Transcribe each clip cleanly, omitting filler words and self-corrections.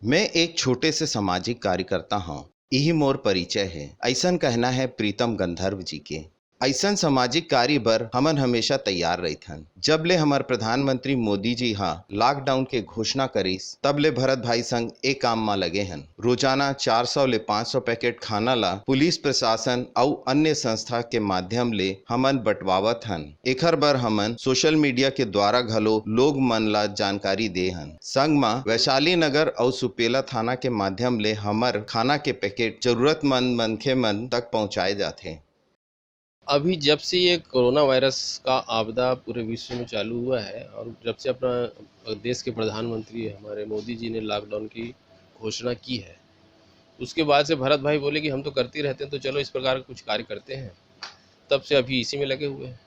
मैं एक छोटे से सामाजिक कार्यकर्ता हूँ। यही मोर परिचय है। ऐसन कहना है प्रीतम गंधर्व जी के। ऐसन सामाजिक कार्य बर हमन हमेशा तैयार रहथन। जब ले हमार प्रधानमंत्री मोदी जी लॉकडाउन के घोषणा करिस तब ले भरत भाई संग एक काम में लगे हन। रोजाना 400 ले 500 पैकेट खाना ला पुलिस प्रशासन और अन्य संस्था के माध्यम ले हमन बंटवावत हन। एकर बर हमन सोशल मीडिया के द्वारा घलो लोग मन ला जानकारी दे हन। संग में वैशाली नगर और सुपेला थाना के माध्यम ले हमर खाना के पैकेट जरूरतमंद मनखे मन तक पहुंचाए जाते। अभी जब से ये कोरोना वायरस का आपदा पूरे विश्व में चालू हुआ है और जब से अपना देश के प्रधानमंत्री हमारे मोदी जी ने लॉकडाउन की घोषणा की है, उसके बाद से भरत भाई बोले कि हम तो करते रहते हैं, तो चलो इस प्रकार का कुछ कार्य करते हैं। तब से अभी इसी में लगे हुए हैं।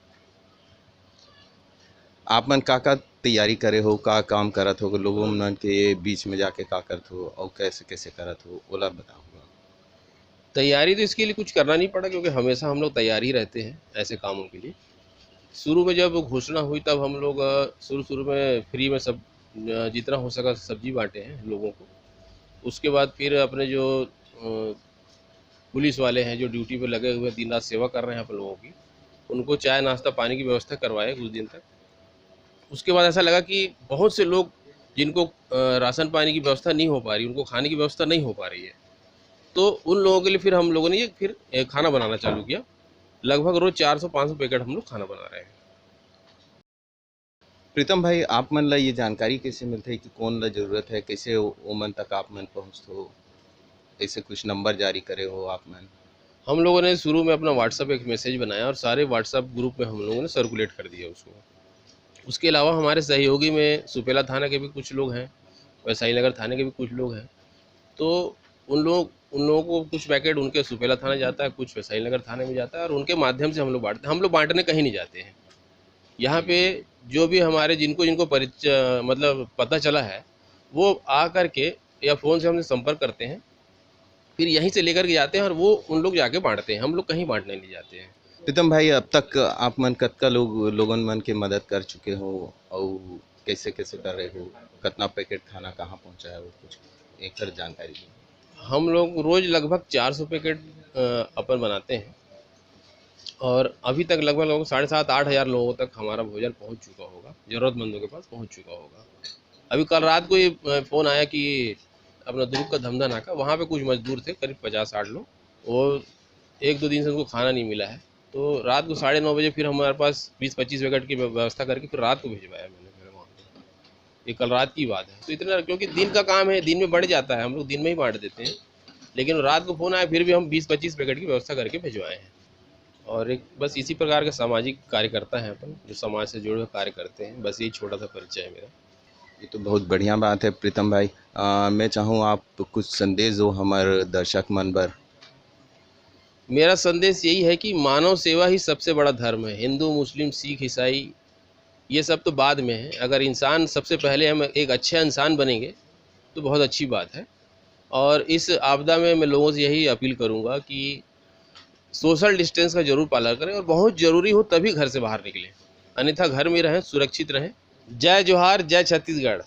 आप मन का तैयारी करे हो, का काम करत हो, लोगों मन के बीच में जाके का करत हो और कैसे कैसे करत हो, ओला बताओ। तैयारी तो इसके लिए कुछ करना नहीं पड़ा, क्योंकि हमेशा हम लोग तैयार ही रहते हैं ऐसे कामों के लिए। शुरू में जब घोषणा हुई तब हम लोग शुरू में फ्री में सब जितना हो सका सब्जी बांटे हैं लोगों को। उसके बाद फिर अपने जो पुलिस वाले हैं जो ड्यूटी पे लगे हुए दिन रात सेवा कर रहे हैं आप लोगों की, उनको चाय नाश्ता पानी की व्यवस्था करवाए कुछ दिन तक। उसके बाद ऐसा लगा कि बहुत से लोग जिनको राशन पानी की व्यवस्था नहीं हो पा रही, उनको खाने की व्यवस्था नहीं हो पा रही है, तो उन लोगों के लिए फिर हम लोगों ने ये फिर खाना बनाना चालू किया। लगभग रोज 400-500 पैकेट हम लोग खाना बना रहे हैं। प्रीतम भाई, आप मन ला ये जानकारी कैसे मिलते है कि कौन ला जरूरत है, कैसे वो मन तक आप मन पहुँचते हो, कैसे कुछ नंबर जारी करे हो आप मन? हम लोगों ने शुरू में अपना व्हाट्सअप एक मैसेज बनाया और सारे व्हाट्सअप ग्रुप में हम लोगों ने सर्कुलेट कर दिया उसको। उसके अलावा हमारे सहयोगी में सुपेला थाना के भी कुछ लोग हैं, वैशाली नगर थाने के भी कुछ लोग हैं। तो उन लोगों को कुछ पैकेट उनके सुपेला थाने जाता है, कुछ वैशाली नगर थाने में जाता है, और उनके माध्यम से हम लोग बांटते हैं। हम लोग बांटने कहीं नहीं जाते हैं। यहाँ पे जो भी हमारे जिनको जिनको परिचय मतलब पता चला है, वो आ कर के या फ़ोन से हमसे संपर्क करते हैं, फिर यहीं से लेकर के जाते हैं और वो उन लोग जाके बांटते हैं। हम लोग कहीं बांटने नहीं जाते हैं। प्रीतम भाई, अब तक आप मन कतका लोगन मन के मदद कर चुके हो और कैसे कैसे कर रहे हो, कितना पैकेट खाना कहाँ पहुँचाया हो, कुछ एक जानकारी दो। हम लोग रोज़ लगभग 400 पैकेट अपन बनाते हैं, और अभी तक लगभग 7,500-8,000 लोगों तक हमारा भोजन पहुंच चुका होगा, ज़रूरतमंदों के पास पहुंच चुका होगा। अभी कल रात को ये फ़ोन आया कि अपना दुर्ग का धमधा नाका, वहाँ पे कुछ मजदूर थे करीब 50-60 लोग, वो 1-2 दिन से उनको खाना नहीं मिला है, तो रात को 9:30 बजे फिर हमारे पास 20-25 पैकेट की व्यवस्था करके फिर रात को भिजवाया मैंने फिर वहाँ पे। ये कल रात की बात है। तो इतना, क्योंकि दिन का काम है, दिन में बढ़ जाता है, हम लोग दिन में ही बांट देते हैं, लेकिन रात को फ़ोन आया फिर भी हम 20-25 पैकेट की व्यवस्था करके भिजवाए हैं। और एक बस इसी प्रकार के सामाजिक कार्यकर्ता हैं अपन, जो समाज से जुड़े हुए कार्य करते हैं। बस यही छोटा सा परिचय है मेरा। ये तो बहुत बढ़िया बात है प्रीतम भाई। मैं चाहूँ आप कुछ संदेश दो हमारे दर्शक मन पर। मेरा संदेश यही है कि मानव सेवा ही सबसे बड़ा धर्म है। हिंदू, मुस्लिम, सिख, ईसाई, ये सब तो बाद में है। अगर इंसान सबसे पहले हम एक अच्छे इंसान बनेंगे तो बहुत अच्छी बात है। और इस आपदा में मैं लोगों से यही अपील करूँगा कि सोशल डिस्टेंस का जरूर पालन करें, और बहुत ज़रूरी हो तभी घर से बाहर निकलें, अन्यथा घर में रहें, सुरक्षित रहें। जय जोहार, जय छत्तीसगढ़।